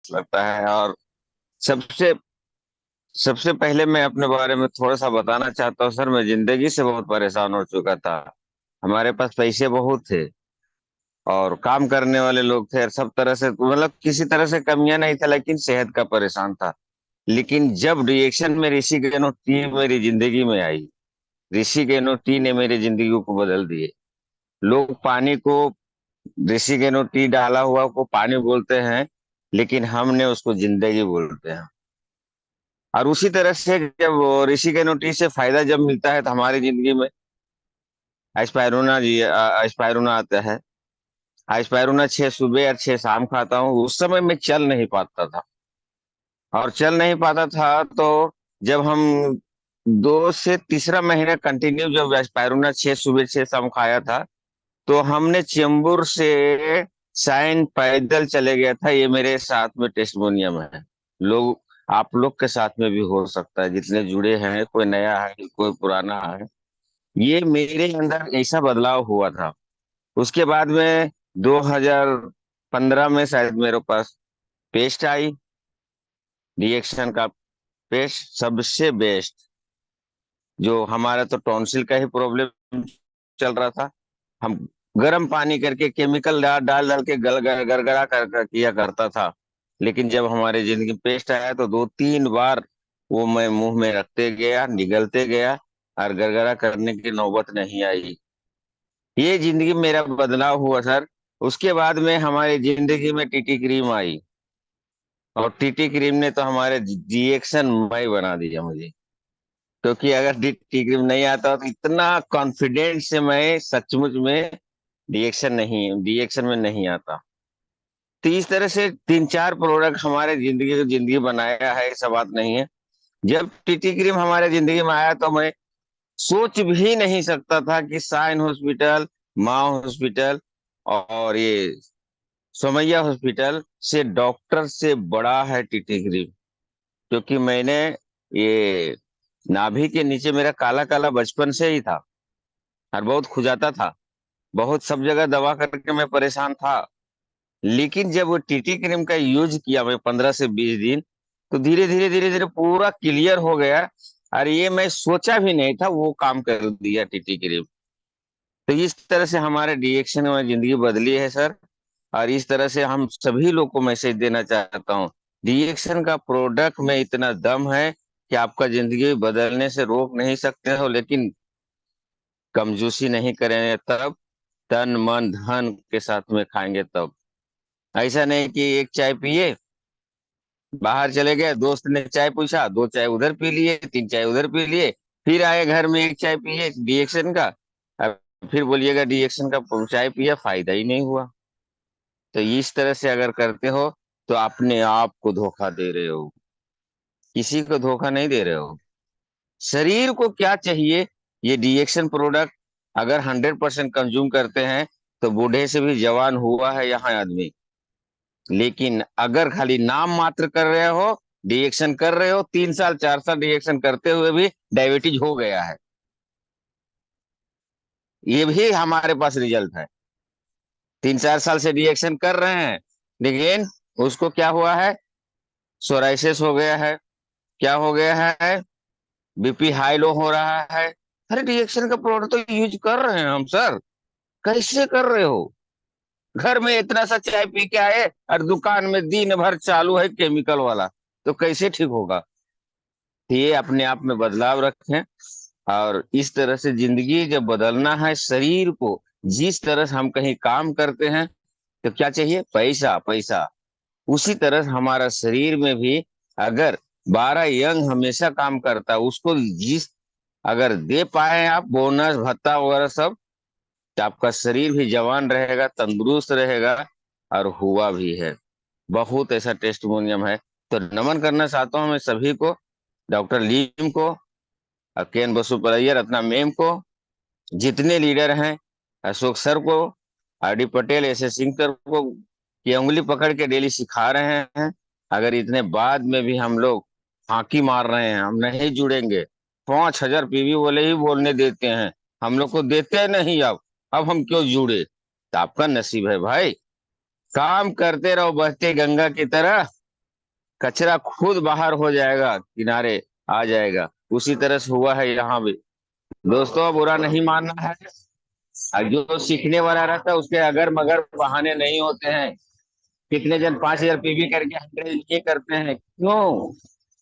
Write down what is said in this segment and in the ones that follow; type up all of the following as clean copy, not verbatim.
लगता है। और सबसे सबसे पहले मैं अपने बारे में थोड़ा सा बताना चाहता हूँ सर। मैं जिंदगी से बहुत परेशान हो चुका था। हमारे पास पैसे बहुत थे और काम करने वाले लोग थे, और सब तरह से मतलब किसी तरह से कमियां नहीं था, लेकिन सेहत का परेशान था। लेकिन जब रिएक्शन में ऋषि केनो टी मेरी जिंदगी में आई, ऋषि केनो टी ने मेरी जिंदगी को बदल दिए। लोग पानी को, ऋषि केनो टी डाला हुआ को पानी बोलते हैं, लेकिन हमने उसको जिंदगी बोलते हैं। और उसी तरह से जब वो ऋषि केनो टी से फायदा जब मिलता है तो हमारी जिंदगी में एस्पायरुना जी एस्पायरुना आता है। एस्पायरुना 6 सुबह और 6 शाम खाता हूँ। उस समय मैं चल नहीं पाता था, और चल नहीं पाता था तो जब हम 2 से तीसरा महीना कंटिन्यू जब एस्पायरुना 6 सुबह 6 शाम खाया था, तो हमने चेंबूर से साइन पैदल चले गया था। ये मेरे साथ में टेस्टिमोनियम है। लोग, आप लोग के साथ में भी हो सकता है, जितने जुड़े हैं, कोई नया है कोई पुराना है। ये मेरे अंदर ऐसा बदलाव हुआ था। उसके बाद में 2015 में शायद मेरे पास पेस्ट आई, रिएक्शन का पेस्ट सबसे बेस्ट। जो हमारा तो टॉन्सिल का ही प्रॉब्लम चल रहा था। हम गर्म पानी करके केमिकल डाल डाल डाल के गड़गड़ा कर किया करता था। लेकिन जब हमारे जिंदगी में पेस्ट आया तो 2-3 बार वो मैं मुंह में रखते गया, निगलते गया, और गड़गड़ा करने की नौबत नहीं आई। ये जिंदगी में मेरा बदलाव हुआ सर। उसके बाद में हमारी जिंदगी में टीटी क्रीम आई, और टीटी क्रीम ने तो हमारे रिएक्शन मई बना दिया मुझे। क्योंकि अगर टीटी क्रीम नहीं आता तो इतना कॉन्फिडेंस से मैं सचमुच में रिएक्शन में नहीं आता। तो इस तरह से 3-4 प्रोडक्ट हमारे जिंदगी को जिंदगी बनाया है, ऐसा बात नहीं है। जब टीटी क्रीम हमारे जिंदगी में आया तो मैं सोच भी नहीं सकता था कि साइन हॉस्पिटल, माँ हॉस्पिटल और ये सोमैया हॉस्पिटल से डॉक्टर से बड़ा है टीटी क्रीम। क्योंकि मैंने ये नाभि के नीचे मेरा काला काला बचपन से ही था, और बहुत खुजाता था। बहुत सब जगह दवा करके मैं परेशान था। लेकिन जब वो टीटी क्रीम का यूज किया मैं 15 से 20 दिन, तो धीरे धीरे पूरा क्लियर हो गया। और ये मैं सोचा भी नहीं था, वो काम कर दिया टीटी क्रीम। तो इस तरह से हमारे रिएक्शन में जिंदगी बदली है सर। और इस तरह से हम सभी लोग को मैसेज देना चाहता हूँ, रिएक्शन का प्रोडक्ट में इतना दम है कि आपका जिंदगी बदलने से रोक नहीं सकते हो, लेकिन कमजोसी नहीं करेंगे तब, तन मन धन के साथ में खाएंगे तब। ऐसा नहीं कि एक चाय पिए, बाहर चले गए, दोस्त ने चाय पूछा, 2 चाय उधर पी लिए, 3 चाय उधर पी लिए, फिर आए घर में एक चाय पिए रिएक्शन का, अब फिर बोलिएगा रिएक्शन का चाय पिया, फायदा ही नहीं हुआ। तो इस तरह से अगर करते हो तो अपने आप को धोखा दे रहे हो, किसी को धोखा नहीं दे रहे हो। शरीर को क्या चाहिए? ये रिएक्शन प्रोडक्ट अगर 100% कंज्यूम करते हैं तो बूढ़े से भी जवान हुआ है यहाँ आदमी। लेकिन अगर खाली नाम मात्र कर रहे हो, रिएक्शन कर रहे हो, 3 साल 4 साल रिएक्शन करते हुए भी डायबिटीज हो गया है। ये भी हमारे पास रिजल्ट है। 3-4 साल से रिएक्शन कर रहे हैं, लेकिन उसको क्या हुआ है? सोराइसिस हो गया है। क्या हो गया है? बीपी हाई लो हो रहा है। अरे रिएक्शन का प्रोडक्ट तो यूज कर रहे हैं हम सर। कैसे कर रहे हो? घर में इतना सा चाय पी के आए और दुकान में दिन भर चालू है केमिकल वाला, तो कैसे ठीक होगा? तो ये अपने आप में बदलाव रखें। और इस तरह से जिंदगी जब बदलना है शरीर को, जिस तरह से हम कहीं काम करते हैं तो क्या चाहिए? पैसा पैसा। उसी तरह हमारा शरीर में भी, अगर 12 यंग हमेशा काम करता है उसको, जिस अगर दे पाए आप बोनस भत्ता वगैरह सब, तो आपका शरीर भी जवान रहेगा, तंदुरुस्त रहेगा। और हुआ भी है, बहुत ऐसा टेस्टिमोनियम है। तो नमन करना चाहता हूं मैं सभी को, डॉक्टर लीम को, केएन बसुपलैया, रत्ना मैम को, जितने लीडर हैं, अशोक सर को, R D Patel, S S Singh sir को, ये उंगली पकड़ के डेली सिखा रहे हैं। अगर इतने बाद में भी हम लोग फांकी मार रहे हैं, हम नहीं जुड़ेंगे, 5,000 पीवी वाले ही बोलने देते हैं, हम लोग को देते नहीं। अब हम क्यों जुड़े? तो आपका नसीब है भाई। काम करते रहो बहते गंगा की तरह, कचरा खुद बाहर हो जाएगा, किनारे आ जाएगा। उसी तरह से हुआ है यहाँ भी। दोस्तों, बुरा नहीं मानना है। जो सीखने वाला रहता है उसके अगर मगर बहाने नहीं होते हैं। कितने जन 5,000 पीवी करके 100 ये करते हैं, क्यों?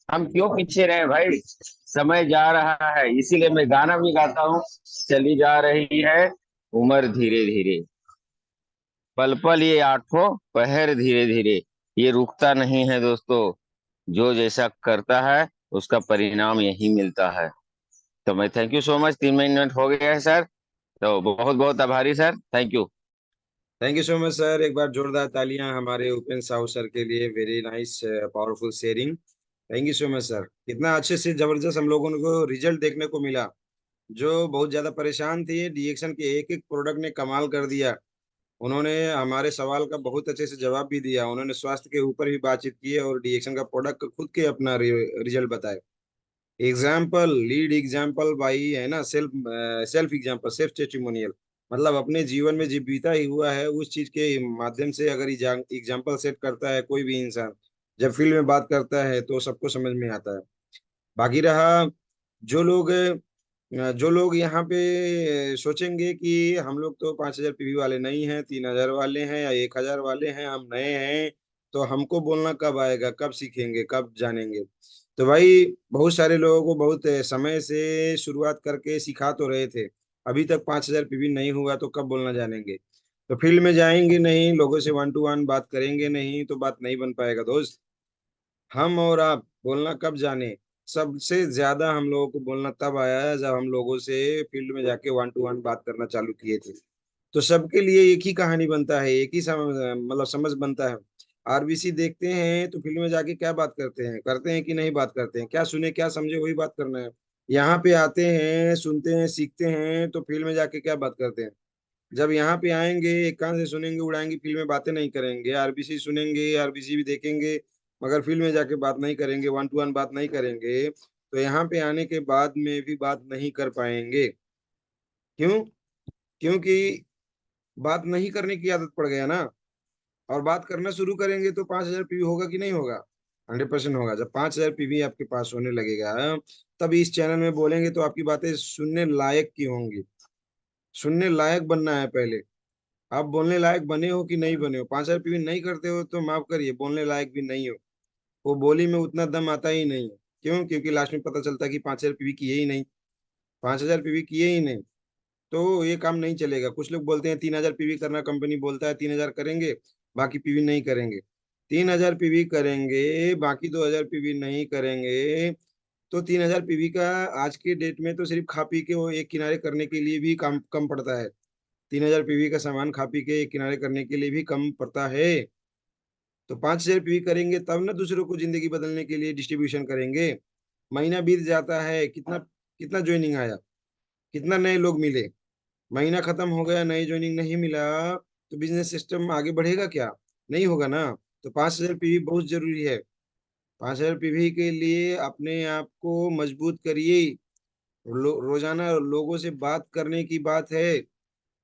हम क्यों पीछे रहे भाई? समय जा रहा है, इसीलिए मैं गाना भी गाता हूँ। चली जा रही है उम्र धीरे धीरे, पल पल ये आठों पहर धीरे धीरे। ये रुकता नहीं है दोस्तों। जो जैसा करता है उसका परिणाम यही मिलता है। तो मैं thank you so much. 3 minute हो गया है सर। तो बहुत बहुत आभारी sir, thank you. Thank you so much sir. एक बार जोरदार तालियां हमारे उपेंद्र साहू सर के लिए। Very nice, powerful sharing. Thank you so much sir. कितना अच्छे से जबरदस्त हम लोगों को रिजल्ट देखने को मिला। जो बहुत ज्यादा परेशान थे, डीएक्शन के एक एक प्रोडक्ट ने कमाल कर दिया। उन्होंने हमारे सवाल का बहुत अच्छे से जवाब भी दिया। उन्होंने स्वास्थ्य के ऊपर भी बातचीत की है और डीएक्शन का प्रोडक्ट खुद के अपना रिजल्ट बताए। एग्जाम्पल, लीड एग्जाम्पल भाई, है ना, self self example, self testimonial. मतलब अपने जीवन में जो बीता ही हुआ है उस चीज के माध्यम से अगर एग्जाम्पल सेट करता है कोई भी इंसान, जब फील्ड में बात करता है तो सबको समझ में आता है। बाकी रहा, जो लोग यहाँ पे सोचेंगे कि हम लोग तो 5,000 पीवी वाले नहीं हैं, 3,000 वाले हैं या 1,000 वाले हैं, हम नए हैं, तो हमको बोलना कब आएगा, कब सीखेंगे, कब जानेंगे। तो भाई, बहुत सारे लोगों को बहुत समय से शुरुआत करके सिखा तो रहे थे। अभी तक 5,000 पीवी नहीं हुआ तो कब बोलना जानेंगे। तो फील्ड में जाएंगे नहीं, लोगों से वन टू वन बात करेंगे नहीं, तो बात नहीं बन पाएगा दोस्त। हम और आप बोलना कब जाने। सबसे ज्यादा हम लोगों को बोलना तब आया है जब हम लोगों से फील्ड में जाके वन टू वन बात करना चालू किए थे। तो सबके लिए एक ही कहानी बनता है, एक ही मतलब समझ बनता है। आरबीसी देखते हैं तो फील्ड में जाके क्या बात करते हैं कि नहीं बात करते हैं, क्या सुने क्या समझे वही बात करना है। यहाँ पे आते हैं, सुनते हैं, सीखते हैं, तो फील्ड में जाके क्या बात करते हैं। जब यहाँ पे आएंगे एक कान से सुनेंगे उड़ाएंगे, फील्ड में बातें नहीं करेंगे, आरबीसी सुनेंगे, आरबीसी भी देखेंगे, मगर फील्ड में जाके बात नहीं करेंगे, वन टू वन बात नहीं करेंगे, तो यहाँ पे आने के बाद में भी बात नहीं कर पाएंगे। क्यों? क्योंकि बात नहीं करने की आदत पड़ गया ना। और बात करना शुरू करेंगे तो 5,000 पीवी होगा कि नहीं होगा? 100% होगा। जब 5,000 पीवी आपके पास होने लगेगा, तब इस चैनल में बोलेंगे तो आपकी बातें सुनने लायक की होंगी। सुनने लायक बनना है पहले। आप बोलने लायक बने हो कि नहीं बने हो? 5,000 पीवी नहीं करते हो तो माफ करिए, बोलने लायक भी नहीं हो। वो बोली में उतना दम आता ही नहीं है। क्यों? क्योंकि लास्ट में पता चलता है कि 5,000 पीवी किए ही नहीं। 5,000 पीवी किए ही नहीं तो ये काम नहीं चलेगा। कुछ लोग बोलते हैं 3,000 पीवी करना, कंपनी बोलता है 3,000 करेंगे, बाकी पीवी नहीं करेंगे। 3,000 पीवी करेंगे, बाकी 2,000 पीवी नहीं करेंगे, तो 3,000 पीवी का आज के डेट में तो सिर्फ खा पी के वो एक किनारे करने के लिए भी कम कम पड़ता है। 3,000 पीवी का सामान खा पी के एक किनारे करने के लिए भी कम पड़ता है। तो 5,000 पीवी करेंगे तब ना दूसरों को जिंदगी बदलने के लिए डिस्ट्रीब्यूशन करेंगे। महीना बीत जाता है, कितना कितना ज्वाइनिंग आया, कितना नए लोग मिले। महीना खत्म हो गया, नई ज्वाइनिंग नहीं मिला, तो बिजनेस सिस्टम आगे बढ़ेगा क्या? नहीं होगा ना। तो 5,000 पीवी बहुत जरूरी है। 5,000 पीवी के लिए अपने आप को मजबूत करिए। रोजाना लोगों से बात करने की बात है।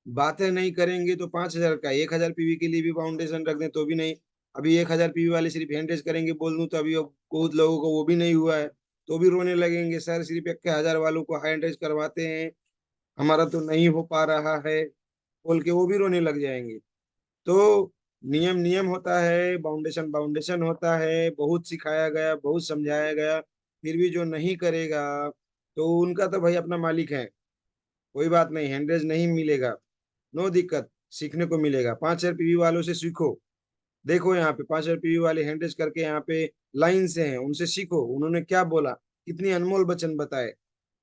बातें नहीं करेंगे तो 5,000 का, 1,000 पीवी के लिए भी फाउंडेशन रख दें तो भी नहीं। अभी 1,000 पीवी वाले सिर्फ हैंड रेज करेंगे बोल दूं तो अभी बहुत लोगों को वो भी नहीं हुआ है, तो भी रोने लगेंगे, सर सिर्फ 1,000 वालों को हैंड रेज करवाते हैं, हमारा तो नहीं हो पा रहा है बोल के वो भी रोने लग जाएंगे। तो नियम नियम होता है, बाउंडेशन बाउंडेशन होता है। बहुत सिखाया गया, बहुत समझाया गया, फिर भी जो नहीं करेगा तो उनका तो भाई अपना मालिक है। कोई बात नहीं, हैंडरेज नहीं मिलेगा, नो दिक्कत, सीखने को मिलेगा। 5,000 पीवी वालों से सीखो। देखो यहाँ पे 5,000 पीवी वाले हैंडरेज करके यहाँ पे लाइन से हैं, उनसे सीखो उन्होंने क्या बोला, कितनी अनमोल वचन बताए,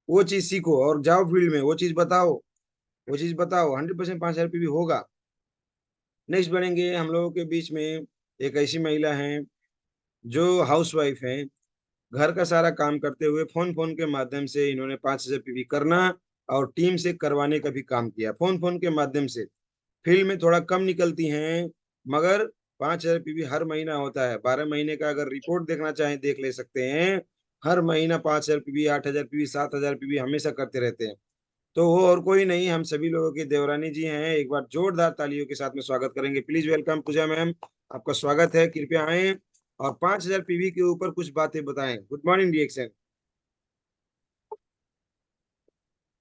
वो चीज सीखो और जाओ फील्ड में वो चीज बताओ। वो चीज बताओ, 100% 5,000 पीवी होगा। नेक्स्ट बढ़ेंगे हम लोगों के बीच में। एक ऐसी महिला है जो हाउस वाइफ है, घर का सारा काम करते हुए फोन फोन के माध्यम से इन्होंने 5,000 पीवी करना और टीम से करवाने का भी काम किया। फोन फोन के माध्यम से फील्ड में थोड़ा कम निकलती हैं, मगर 5,000 पीवी हर महीना होता है। 12 महीने का अगर रिपोर्ट देखना चाहें देख ले सकते हैं। हर महीना 5,000 पीवी, 8,000 पीवी, 7,000 पीवी हमेशा करते रहते हैं। तो वो और कोई नहीं, हम सभी लोगों की देवरानी जी हैं। एक बार जोरदार तालियों के साथ में स्वागत करेंगे। प्लीज वेलकम पूजा मैम, आपका स्वागत है, कृपया आए और 5000 पीवी के ऊपर कुछ बातें बताएं। Good morning reaction.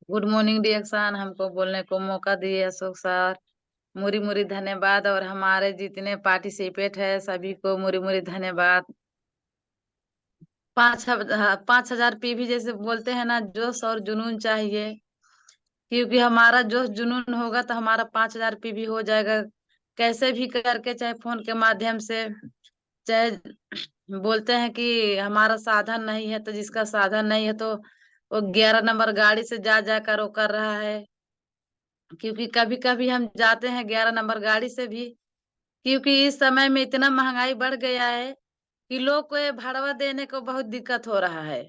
Good morning डिएक्शन, हमको बोलने को मौका दिए अशोक सर, मुरी मुरी धन्यवाद। और हमारे जितने पार्टिसिपेट है सभी को मुरी मुरी धन्यवाद। 5,000 पीवी जैसे बोलते हैं ना, जोश और जुनून चाहिए, क्योंकि हमारा जोश जुनून होगा तो हमारा 5,000 पीवी हो जाएगा। कैसे भी करके, चाहे फोन के माध्यम से, चाहे बोलते हैं कि हमारा साधन नहीं है, तो जिसका साधन नहीं है तो वो 11 नंबर गाड़ी से जा जाकर वो कर रहा है। क्योंकि कभी कभी हम जाते हैं 11 नंबर गाड़ी से भी, क्योंकि इस समय में इतना महंगाई बढ़ गया है कि लोग को ये भाड़वा देने को बहुत दिक्कत हो रहा है।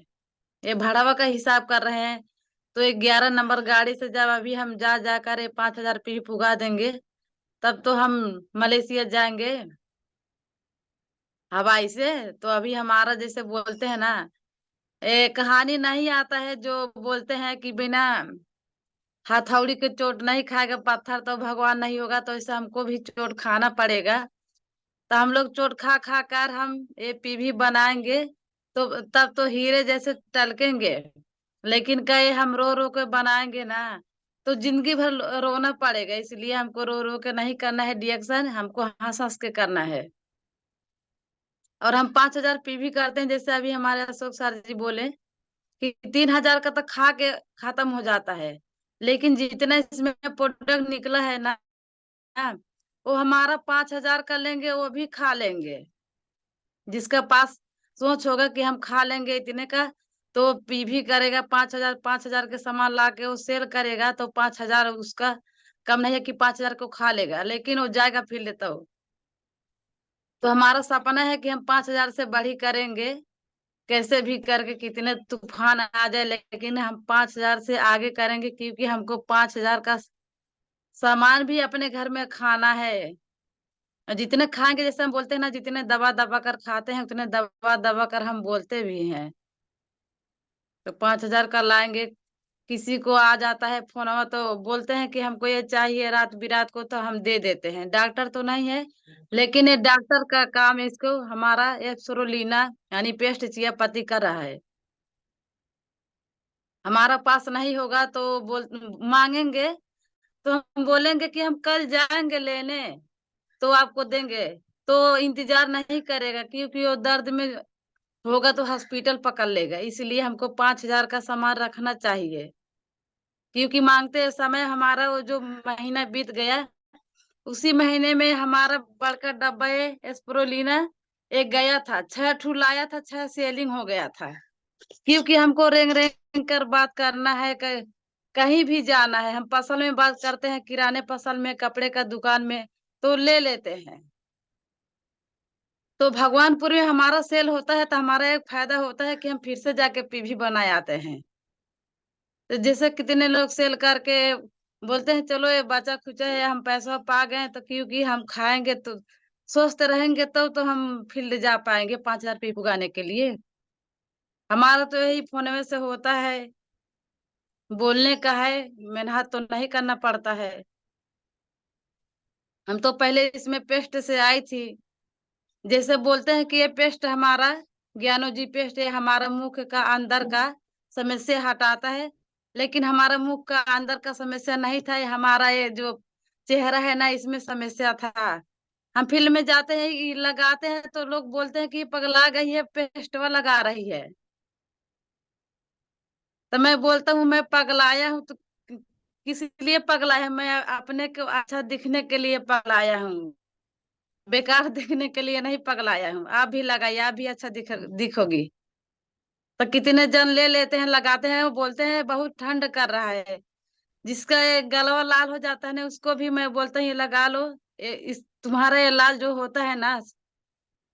ये भाड़वा का हिसाब कर रहे हैं। तो ये 11 नंबर गाड़ी से जब अभी हम जा जाकर ये 5,000 पी पुगा देंगे, तब तो हम मलेशिया जाएंगे हवाई से। तो अभी हमारा जैसे बोलते हैं ना, कहानी नहीं आता है जो बोलते हैं कि बिना हथौड़ी के चोट नहीं खाएगा पत्थर तो भगवान नहीं होगा। तो ऐसे हमको भी चोट खाना पड़ेगा। तो हम लोग चोट खा खा कर हम ये पीवी बनाएंगे, तो तब तो हीरे जैसे टलकेंगे। लेकिन कहे हम रो रो के बनाएंगे ना, तो जिंदगी भर रोना पड़ेगा। इसलिए हमको रो रो के नहीं करना है डिएक्शन, हमको हंस हंस के करना है। और हम 5,000 पीवी करते हैं, जैसे अभी हमारे अशोक सर जी बोले कि 3,000 का तो खा के खत्म हो जाता है। लेकिन जितना इसमें प्रोडक्ट निकला है ना, वो हमारा 5,000 का लेंगे वो भी खा लेंगे। जिसका पास सोच होगा कि हम खा लेंगे इतने का, तो पीवी करेगा 5,000, 5,000 के सामान ला के वो सेल करेगा, तो 5,000 उसका कम नहीं है कि 5,000 को खा लेगा, लेकिन वो जाएगा फिर लेता हो। तो हमारा सपना है कि हम 5,000 से बढ़ी करेंगे, कैसे भी करके, कितने तूफान आ जाए, लेकिन हम 5,000 से आगे करेंगे। क्योंकि हमको 5,000 का सामान भी अपने घर में खाना है। और जितने खाएंगे, जैसे हम बोलते हैं ना, जितने दबा दबा कर खाते हैं उतने दबा दबा कर हम बोलते भी हैं। तो 5,000 का लाएंगे। किसी को आ जाता है फोन तो बोलते हैं कि हमको ये चाहिए रात बिरात को, तो हम दे देते हैं। डॉक्टर तो नहीं है, लेकिन ये डॉक्टर का काम है। इसको हमारा एक्सरोलीना यानी पेस्ट चिया पति कर रहा है। हमारा पास नहीं होगा तो बोल मांगेंगे, तो हम बोलेंगे कि हम कल जाएंगे लेने, तो आपको देंगे। तो इंतजार नहीं करेगा, क्योंकि वो दर्द में होगा तो हॉस्पिटल पकड़ लेगा। इसलिए हमको 5,000 का सामान रखना चाहिए। क्योंकि मांगते समय हमारा वो जो महीना बीत गया, उसी महीने में हमारा बड़का डब्बा एस्प्रोलिना एक गया था, 6 ठू लाया था, 6 सेलिंग हो गया था। क्योंकि हमको रेंग रेंग कर बात करना है, कहीं भी जाना है। हम फसल में बात करते हैं, किराने फसल में, कपड़े का दुकान में, तो ले लेते हैं। तो भगवानपुर में हमारा सेल होता है, तो हमारा एक फायदा होता है कि हम फिर से जाके पीवी बनाए आते हैं। तो जैसे कितने लोग सेल करके बोलते हैं चलो ये बचा खुचा है, हम पैसा पा गए, तो क्योंकि हम खाएंगे तो स्वस्थ रहेंगे, तो हम फील्ड जा पाएंगे 5,000 पीप उगाने के लिए। हमारा तो यही फोन में से होता है, बोलने का है, मेहनत तो नहीं करना पड़ता है। हम तो पहले इसमें पेस्ट से आई थी। जैसे बोलते हैं कि ये पेस्ट हमारा ज्ञानो जी पेस्ट, ये हमारा मुख का अंदर का समस्या हटाता है। लेकिन हमारा मुख का अंदर का समस्या नहीं था, ये हमारा ये जो चेहरा है ना, इसमें समस्या था। हम फील्ड में जाते हैं, ये लगाते हैं, तो लोग बोलते हैं कि पगला गई है, पेस्टवा लगा रही है। तो मैं बोलता हूँ मैं पगलाया हूँ तो किस लिए पगलाया? मैं अपने को अच्छा दिखने के लिए पगलाया हूँ, बेकार दिखने के लिए नहीं पगलाया हूँ। आप भी लगाइए, आप भी अच्छा दिखोगी। तो कितने जन ले लेते हैं, लगाते हैं, वो बोलते हैं बहुत ठंड कर रहा है। जिसका ये गलवा लाल हो जाता है ना, उसको भी मैं बोलता हूँ ये लगा लो। इस तुम्हारा ये लाल जो होता है ना,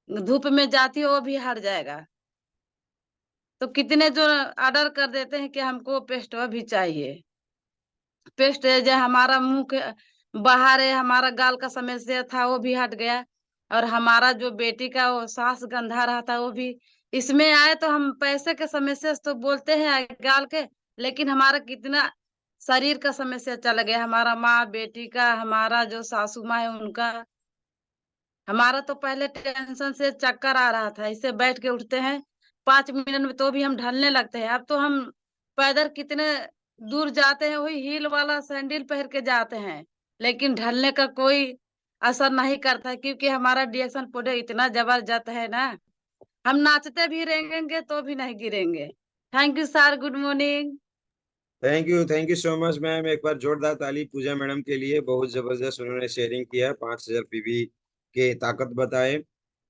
धूप में जाती है वो भी हट जाएगा। तो कितने जो ऑर्डर कर देते हैं कि हमको पेस्टवा भी चाहिए। पेस्ट है जो हमारा मुंह के बाहर है, हमारा गाल का समस्या था वो भी हट गया। और हमारा जो बेटी का वो सांस गंधा रहा था वो भी इसमें आए। तो हम पैसे के समस्या से तो बोलते हैं गाल के, लेकिन हमारा कितना शरीर का समस्या चला गया, हमारा माँ बेटी का, हमारा जो सासू माँ है उनका। हमारा तो पहले टेंशन से चक्कर आ रहा था, इससे बैठ के उठते हैं 5 मिनट में तो भी हम ढलने लगते हैं। अब तो हम पैदल कितने दूर जाते हैं, वही हील वाला सैंडल पहन के जाते हैं, लेकिन ढलने का कोई असर नहीं करता है, क्योंकि हमारा डिएक्शन पाउडर इतना जबरदस्त है ना, हम नाचते भी रहेंगे तो भी नहीं गिरेंगे। Thank you sir, good morning. Thank you so much ma'am. एक बार जोरदार ताली पूजा मैडम के लिए, बहुत जबरदस्त उन्होंने शेयरिंग किया, 5,000 पीवी के ताकत बताए।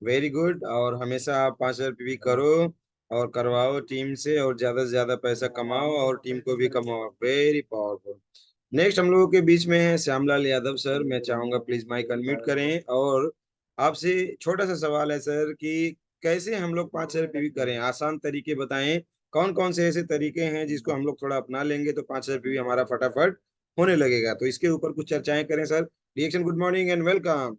Very good. और हमेशा आप 5,000 पीवी करो और करवाओ टीम से, और ज्यादा से ज्यादा पैसा कमाओ और टीम को भी कमाओ। Very powerful. नेक्स्ट हम लोगों के बीच में है श्यामलाल यादव सर। मैं चाहूंगा प्लीज माइक अनम्यूट करें, और आपसे छोटा सा सवाल है सर कि कैसे हम लोग 5,000 पीवी करें, आसान तरीके बताएं। कौन कौन से ऐसे तरीके हैं जिसको हम लोग थोड़ा अपना लेंगे तो 5,000 पीवी हमारा फटाफट होने लगेगा, तो इसके ऊपर कुछ चर्चाएं करें sir. Reaction good morning and welcome.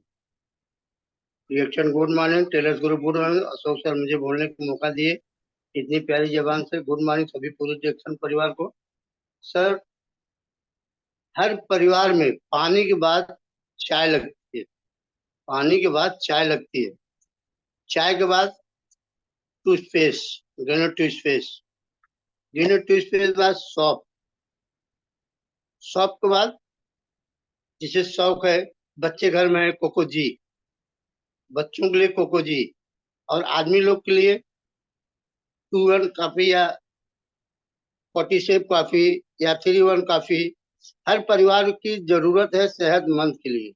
Reaction good morning, tailors group good morning. Ashok sir मुझे बोलने का मौका दिए इतनी प्यारी जबान से। गुड मॉर्निंग सभी पूरे रिएक्शन परिवार को। सर, हर परिवार में पानी के बाद चाय लगती है, पानी के बाद चाय लगती है, चाय के बाद toothpaste, Greno toothpaste, Greno toothpaste के बाद सॉप, सॉप के बाद जिसे शौक है, बच्चे घर में है कोको जी, बच्चों के लिए कोको जी, और आदमी लोग के लिए 2-1 कॉफी या 47 कॉफी या 3-1 कॉफी। हर परिवार की जरूरत है सेहतमंद के लिए।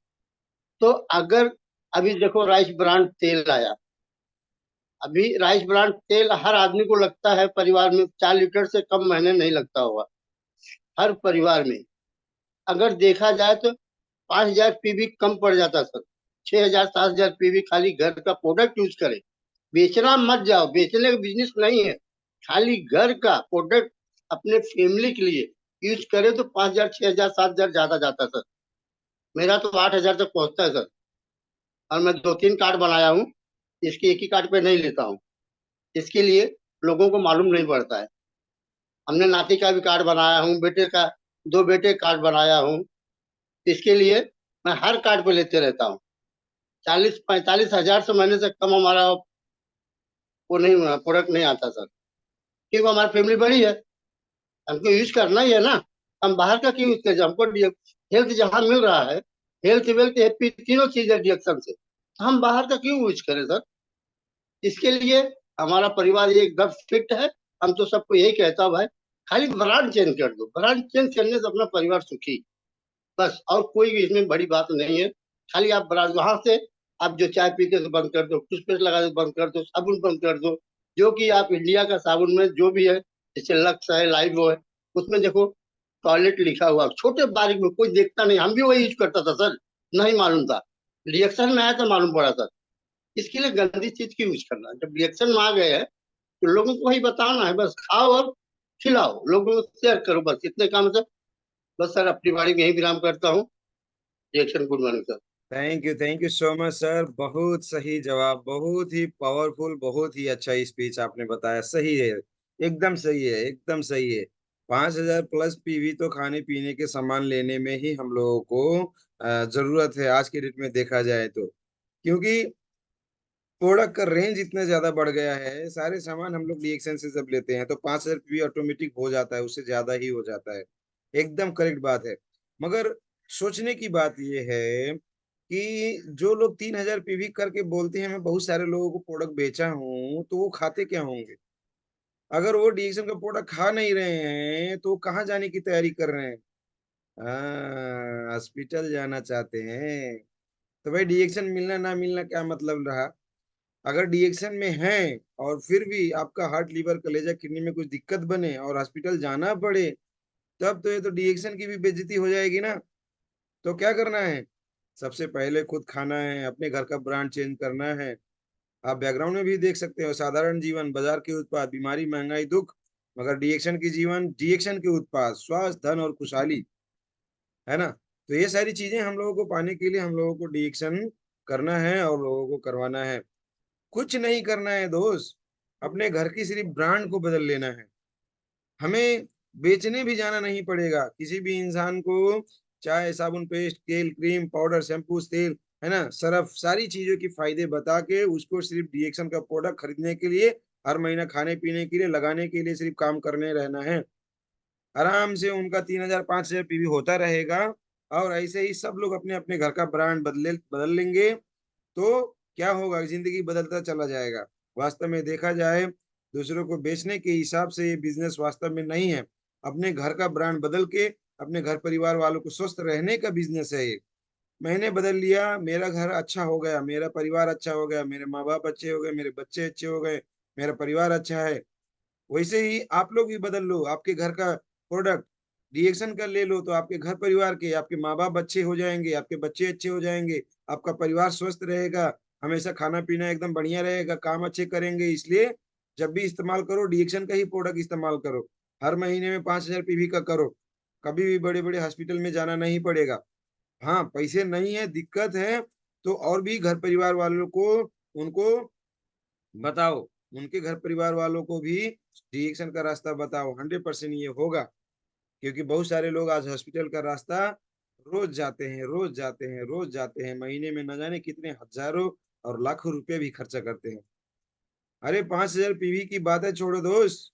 तो अगर अभी देखो राइस ब्रांड तेल आया, अभी राइस ब्रांड तेल हर आदमी को लगता है, परिवार में 4 लीटर से कम महीने नहीं लगता होगा हर परिवार में। अगर देखा जाए तो 5,000 पीवी कम पड़ जाता सर। 6,000 7,000 पीवी खाली घर का प्रोडक्ट यूज करे, बेचना मत जाओ, बेचने का बिजनेस नहीं है, खाली घर का प्रोडक्ट अपने फैमिली के लिए यूज करे तो 5,000 6,000 7,000 ज्यादा जाता सर। मेरा तो 8,000 तक पहुंचता है सर। और मैं 2-3 कार्ड बनाया हूँ, इसके एक ही कार्ड पे नहीं लेता हूँ, इसके लिए लोगों को मालूम नहीं पड़ता है। हमने नाती का भी कार्ड बनाया हूँ, बेटे का, 2 बेटे कार्ड बनाया हूँ, इसके लिए मैं हर कार्ड पे लेते रहता हूँ। 40-45 हजार से महीने से कम हमारा वो नहीं, प्रोडक्ट नहीं आता सर, क्योंकि हमारी फैमिली बड़ी है, हमको यूज करना ही है ना। हम बाहर का क्यों यूज करें, हमको हेल्थ जहाँ मिल रहा है, हेल्थ वेल्थ हैप्पी तीनों चीजें रिएक्शन से, हम बाहर का क्यों यूज करें सर। इसके लिए हमारा परिवार एकदम फिट है। हम तो सबको यही कहता हूँ भाई, खाली ब्रांड चेंज कर दो, ब्रांड चेंज करने से अपना परिवार सुखी, बस और कोई भी इसमें बड़ी बात नहीं है। खाली आप ब्रांड वहां से आप जो चाय पीते तो बंद कर दो, टूथपेस्ट लगा दो बंद कर दो, साबुन बंद कर दो, जो कि आप इंडिया का साबुन में जो भी है, जैसे लक्स है, लाइव है, उसमें देखो टॉयलेट लिखा हुआ, छोटे बारीक में कोई देखता नहीं, हम भी वही यूज करता था सर, नहीं मालूम था, रिएक्शन में आया तो मालूम पड़ा सर। इसके लिए गंदी चीज की यूज करना, जब रिएक्शन में आ गए हैं तो लोगों को वही बताना है, बस खाओ और खिलाओ, लोगों को शेयर करो, बस इतने काम है सर। बस सर अपनी बारी में यही विराम करता हूँ। Reaction good morning sir. Thank you so much sir. बहुत सही जवाब, बहुत ही पावरफुल, बहुत ही अच्छा स्पीच आपने बताया। सही है, एकदम सही है, एकदम सही है। 5,000 प्लस पीवी तो खाने पीने के सामान लेने में ही हम लोगों को जरूरत है आज के डेट में देखा जाए तो, क्योंकि प्रोडक्ट का रेंज इतना ज्यादा बढ़ गया है। सारे सामान हम लोग रिएक्शन से जब लेते हैं तो 5,000 पीवी ऑटोमेटिक हो जाता है, उससे ज्यादा ही हो जाता है। एकदम करेक्ट बात है। मगर सोचने की बात यह है कि जो लोग 3,000 पीवी करके बोलते हैं मैं बहुत सारे लोगों को प्रोडक्ट बेचा हूं, तो वो खाते क्या होंगे? अगर वो डीएक्शन का प्रोडक्ट खा नहीं रहे हैं तो वो कहाँ जाने की तैयारी कर रहे हैं? हॉस्पिटल जाना चाहते हैं। तो भाई डीएक्शन मिलना ना मिलना क्या मतलब रहा? अगर डीएक्शन में है और फिर भी आपका हार्ट, लीवर, कलेजा, किडनी में कुछ दिक्कत बने और हॉस्पिटल जाना पड़े, तब तो ये तो डीएक्शन की भी बेइज्जती हो जाएगी ना। तो क्या करना है? सबसे पहले खुद खाना है, अपने घर का ब्रांड चेंज करना है। आप बैकग्राउंड में भी देख सकते हो, साधारण जीवन, बाजार के उत्पाद, बीमारी, महंगाई, दुख, मगर डीएक्शन की जीवन, डीएक्शन के उत्पाद, स्वास्थ्य, धन और खुशहाली, है ना। तो ये सारी चीजें हम लोगों को पाने के लिए हम लोगों को डीएक्शन करना है और लोगों को करवाना है। कुछ नहीं करना है दोस्त, अपने घर की सिर्फ ब्रांड को बदल लेना है। हमें बेचने भी जाना नहीं पड़ेगा किसी भी इंसान को। चाय, साबुन, पेस्ट, तेल, क्रीम, पाउडर, शैम्पू, तेल, है ना, सरफ, सारी चीजों की फायदे बता के उसको सिर्फ डीएक्शन का प्रोडक्ट खरीदने के लिए, हर महीना खाने पीने के लिए, लगाने के लिए सिर्फ काम करने रहना है। आराम से उनका 3,000 5,000 पीवी होता रहेगा। और ऐसे ही सब लोग अपने अपने घर का ब्रांड बदल लेंगे, तो क्या होगा, जिंदगी बदलता चला जाएगा। वास्तव में देखा जाए, दूसरों को बेचने के हिसाब से ये बिजनेस वास्तव में नहीं है। अपने घर का ब्रांड बदल के अपने घर परिवार वालों को स्वस्थ रहने का बिजनेस है ये। मैंने बदल लिया, मेरा घर अच्छा हो गया, मेरा परिवार अच्छा हो गया, मेरे माँ बाप अच्छे हो गए, मेरे बच्चे अच्छे हो गए, मेरा परिवार अच्छा है। वैसे ही आप लोग भी बदल लो, आपके घर का प्रोडक्ट रिएक्शन का ले लो, तो आपके घर परिवार के, आपके माँ बाप अच्छे हो जाएंगे, आपके बच्चे अच्छे हो जाएंगे, आपका परिवार स्वस्थ रहेगा, हमेशा खाना पीना एकदम बढ़िया रहेगा, काम अच्छे करेंगे। इसलिए जब भी इस्तेमाल करो, रिएक्शन का ही प्रोडक्ट इस्तेमाल करो। हर महीने में 5,000 पीवी का करो, कभी भी बड़े बड़े हॉस्पिटल में जाना नहीं पड़ेगा। हाँ, पैसे नहीं है, दिक्कत है, तो और भी घर परिवार वालों को, उनको बताओ, उनके घर परिवार वालों को भी रिएक्शन का रास्ता बताओ। 100% ये होगा, क्योंकि बहुत सारे लोग आज हॉस्पिटल का रास्ता रोज जाते हैं, रोज जाते हैं, रोज जाते हैं, महीने में न जाने कितने हजारों और लाखों रुपए भी खर्चा करते हैं। अरे 5,000 पीवी की बातें छोड़ो दोस्त,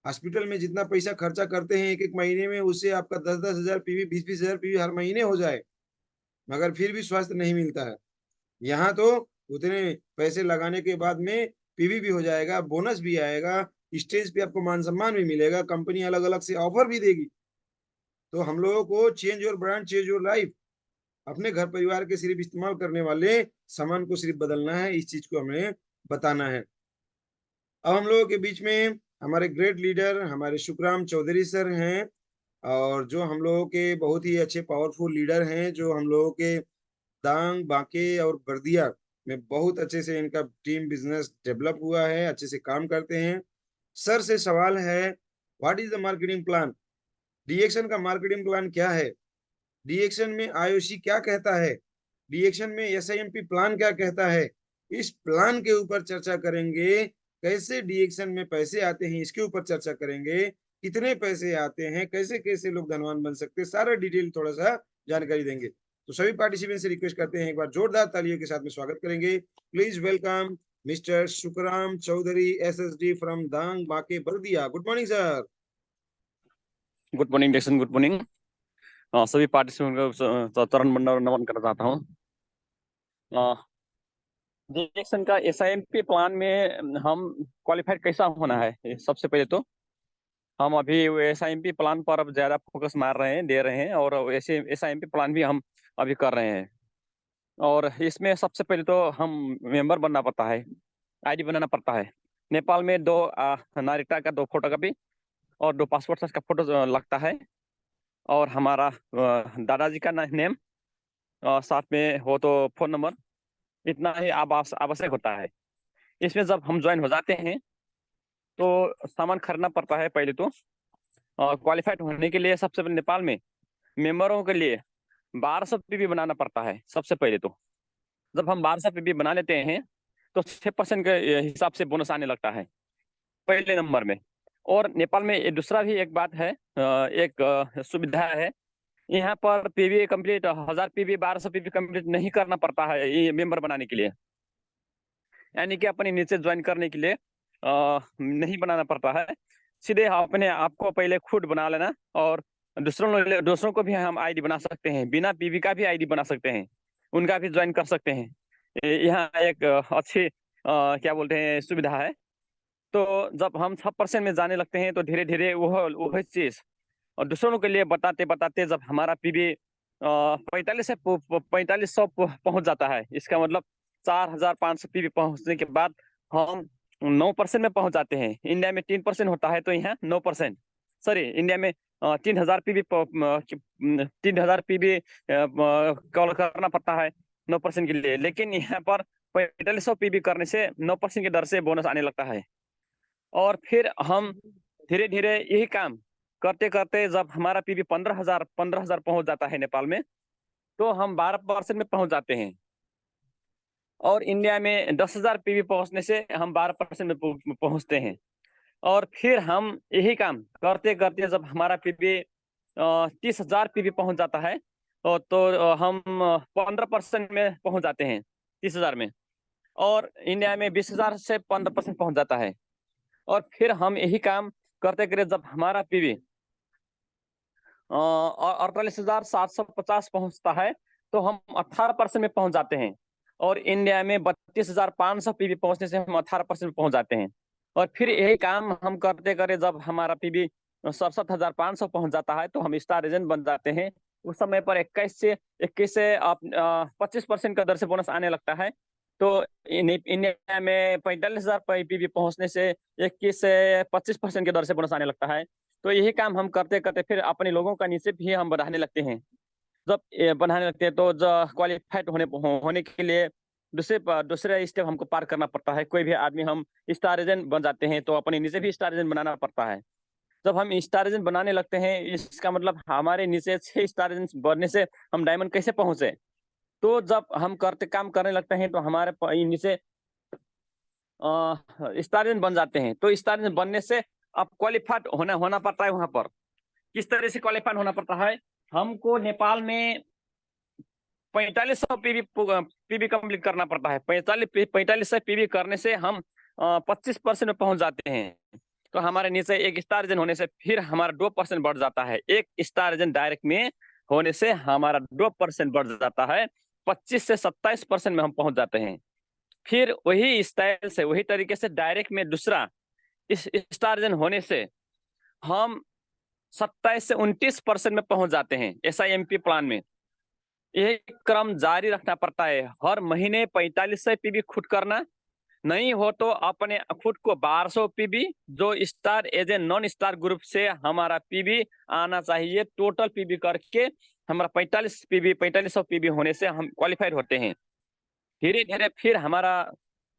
हॉस्पिटल में जितना पैसा खर्चा करते हैं एक एक महीने में, उससे आपका 10-10 हजार पीवी, 20-20 हजार पीवी हर महीने हो जाए, मगर फिर भी स्वास्थ्य नहीं मिलता है। यहाँ तो उतने पैसे लगाने के बाद में पीवी भी हो जाएगा, बोनस भी आएगा, स्टेज पे आपको मान सम्मान भी मिलेगा, कंपनी अलग अलग से ऑफर भी देगी। तो हम लोगों को change your brand, change your life, अपने घर परिवार के सिर्फ इस्तेमाल करने वाले सामान को सिर्फ बदलना है, इस चीज को हमें बताना है। अब हम लोगों के बीच में हमारे ग्रेट लीडर हमारे सुखराम चौधरी सर हैं, और जो हम लोगों के बहुत ही अच्छे पावरफुल लीडर हैं, जो हम लोगों के दांग, बांके और बर्दिया में बहुत अच्छे से इनका टीम बिजनेस डेवलप हुआ है, अच्छे से काम करते हैं। सर से सवाल है, what is the marketing plan? डीएक्शन का मार्केटिंग प्लान क्या है? डीएक्शन में आईओसी क्या कहता है? डीएक्शन में एसआईएमपी प्लान क्या कहता है? इस प्लान के ऊपर चर्चा करेंगे। कैसे डीएक्शन में पैसे आते हैं इसके ऊपर चर्चा करेंगे। कितने पैसे आते हैं, कैसे कैसे लोग धनवान बन सकते हैं, सारा डिटेल थोड़ा सा जानकारी देंगे। तो सभी पार्टिसिपेंट से रिक्वेस्ट करते हैं, एक बार जोरदार तालियों के साथ में स्वागत करेंगे। Please welcome mister Sukhram Chaudhary, SSD from Dang Banke Bardiya. Good morning sir. Good morning Jackson, good morning. सभी पार्टिसिपेंट को चरण वंदन नमन करना चाहता हूँ। जैक्सन का एसआईएमपी प्लान में हम क्वालिफाइड कैसा होना है, सबसे पहले तो हम अभी एसआईएमपी प्लान पर अब ज्यादा फोकस मार रहे हैं, दे रहे हैं, और ऐसे एसआईएमपी प्लान भी हम अभी कर रहे हैं। और इसमें सबसे पहले तो हम मेंबर बनना पड़ता है, आईडी बनाना पड़ता है। नेपाल में 2 नागरिकता का 2 फोटोकॉपी और 2 पासपोर्ट साइज का फोटो लगता है, और हमारा दादाजी का नेम, साथ में हो तो फोन नंबर, इतना ही आवश्यक होता है। इसमें जब हम ज्वाइन हो जाते हैं तो सामान खरीदना पड़ता है। पहले तो क्वालिफाइड होने के लिए सबसे पहले नेपाल में मेंबरों के लिए 1200 पीवी बनाना पड़ता है। सबसे पहले तो जब हम 1200 पीवी बना लेते हैं तो 6% के हिसाब से बोनस आने लगता है पहले नंबर में। और नेपाल में दूसरा भी एक बात है, एक सुविधा है, यहाँ पर PV complete 1000 PV 1200 PV complete नहीं करना पड़ता है ये मेंबर बनाने के लिए। यानी कि अपने नीचे ज्वाइन करने के लिए नहीं बनाना पड़ता है, सीधे अपने आपको पहले खुद बना लेना, और दूसरों को भी हम आईडी बना सकते हैं, बिना पीवी का भी आईडी बना सकते हैं, उनका भी ज्वाइन कर सकते हैं। यहाँ एक अच्छी क्या बोलते हैं सुविधा है। तो जब हम 6% में जाने लगते हैं तो धीरे धीरे वह चीज और दूसरों के लिए बताते बताते जब हमारा पीवी 4500 पहुंच जाता है, इसका मतलब 4500 पीवी पहुंचने के बाद हम 9% में पहुंच जाते हैं। इंडिया में 3% होता है, तो यहाँ 9%, सॉरी, इंडिया में 3000 पीवी 3000 पीवी कॉल करना पड़ता है 9% के लिए, लेकिन यहाँ पर 4500 पीवी करने से 9% की दर से बोनस आने लगता है। और फिर हम धीरे धीरे यही काम करते करते जब हमारा पीवी 15,000 पहुंच जाता है नेपाल में, तो हम 12% में पहुंच जाते हैं। और इंडिया में 10,000 पीवी पहुंचने से हम 12% में पहुंचते हैं। और फिर हम यही काम करते करते जब हमारा पीवी 30,000 पीवी पहुंच जाता है, तो हम 15% में पहुंच जाते हैं 30,000 में, और इंडिया में 20,000 से 15% पहुंच जाता है। और फिर हम यही काम करते करते जब हमारा पीवी 48,750 पहुंचता है तो हम 18% में पहुंच जाते हैं, और इंडिया में 32,500 पीवी पहुंचने से हम 18% में पहुंच जाते हैं। और फिर यही काम हम करते करते जब हमारा पीवी 67,500 पहुंच जाता है तो हम स्टार एजेंट बन जाते हैं। उस समय पर 21 से आप 25% का दर से बोनस आने लगता है। तो इंडिया में 45,000 पीवी पहुंचने से 21 से 25% के दर से बोनस आने लगता है। तो यही काम हम करते करते फिर अपने लोगों का निश्चित भी हम बढ़ाने लगते हैं। जब बनाने लगते हैं तो क्वालिफाइड होने के लिए दूसरे स्टेप हमको पार करना पड़ता है। कोई भी आदमी हम स्टार एजेंट बन जाते हैं तो अपने नीचे भी स्टार एजेंट बनाना पड़ता है। जब हम स्टार एजेंट बनाने लगते हैं, इसका मतलब हमारे नीचे 6 स्टार एजेंट बनने से हम डायमंड कैसे पहुंचे। तो जब हम काम करने लगते हैं तो हमारे नीचे स्टार एजेंट बन जाते हैं। तो स्टार एजेंट बनने से अब क्वालिफाइड होना पड़ता है। वहां पर किस तरह से क्वालिफाइड होना पड़ता है, हमको नेपाल में 4500 पीवी कंप्लीट करना पड़ता है। 4500 पीवी करने से हम 25% में पहुंच जाते हैं। तो हमारे नीचे एक स्टार एजेंट होने से फिर हमारा 2% बढ़ जाता है। एक स्टार एजेंट डायरेक्ट में होने से हमारा 2% बढ़ जाता है। 25 से 27% में हम पहुंच जाते हैं। फिर वही स्टाइल से वही तरीके से डायरेक्ट में दूसरा इस स्टार एजेंट होने से हम 27 से 29% में पहुंच जाते हैं SIMP प्लान में। यह क्रम जारी रखना पड़ता है। हर महीने 4500 पीवी खुद करना, नहीं हो तो अपने खुद को 1200 पीवी जो star agent non star group से हमारा पीवी आना चाहिए। टोटल पीवी करके हमारा 4500 पीवी होने से हम क्वालिफाइड होते हैं। धीरे धीरे फिर हमारा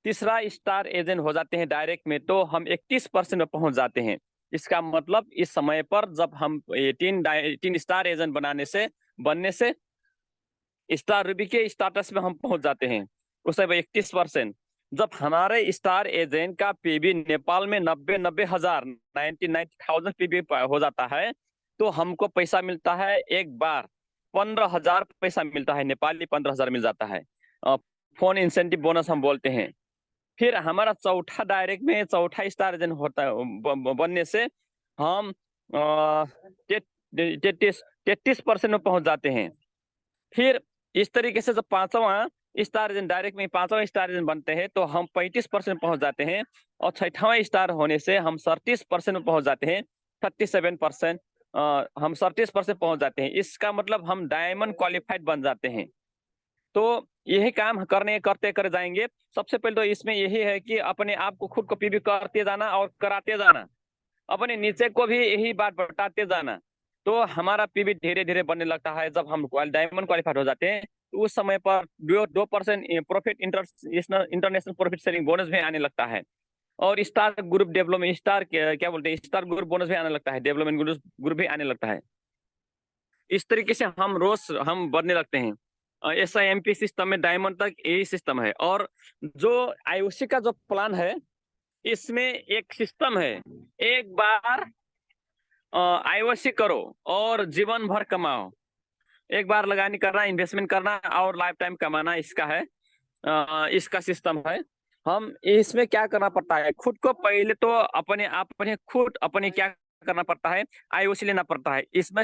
तीसरा स्टार एजेंट हो जाते हैं डायरेक्ट में, तो हम 31% में पहुंच जाते हैं। इसका मतलब इस समय पर जब हम 3 स्टार एजेंट बनने से स्टार रूबी के स्टाटस में हम पहुंच जाते हैं। उस समय 31%। जब हमारे स्टार एजेंट का पीवी नेपाल में 90,000 पीवी हो जाता है तो हमको पैसा मिलता है एक बार 15,000 पैसा मिलता है, नेपाली 15,000 मिल जाता है। फोन इंसेंटिव बोनस हम बोलते हैं। फिर हमारा चौथा स्टार एजेंट होता है बनने से हम 33% में पहुंच जाते हैं। फिर इस तरीके से जब 5वां स्टार एजेंट डायरेक्ट में 5वां स्टार एजेंट बनते हैं तो हम 35% पहुंच जाते हैं, और 6वां स्टार होने से हम 37% में पहुंच जाते हैं। 37% हम 37% पहुंच जाते हैं। इसका मतलब हम डायमंड क्वालिफाइड बन जाते हैं। तो यही काम करते जाएंगे। सबसे पहले तो इसमें यही है कि अपने आप को खुद को पीवी करते जाना और कराते जाना, अपने नीचे को भी यही बात बताते जाना, तो हमारा पीवी धीरे धीरे बनने लगता है। जब हम डायमंड क्वालिफाइड हो जाते हैं तो उस समय पर 2% profit international profit sharing bonus भी आने लगता है, और स्टार ग्रुप डेवलपमेंट क्या बोलते हैं स्टार ग्रुप बोनस भी आने लगता है, डेवलपमेंट ग्रुप भी आने लगता है। इस तरीके से हम रोज हम बढ़ने लगते हैं। SIMP सिस्टम में डायमंड तक यही सिस्टम है। और जो IOC का जो प्लान है इसमें एक सिस्टम है, एक बार IOC करो और जीवन भर कमाओ। एक बार लगानी करना, इन्वेस्टमेंट करना और लाइफ टाइम कमाना, इसका है इसका सिस्टम है। हम इसमें क्या करना पड़ता है, खुद को पहले तो अपने क्या करना पड़ता है, IOC लेना पड़ता है। इसमें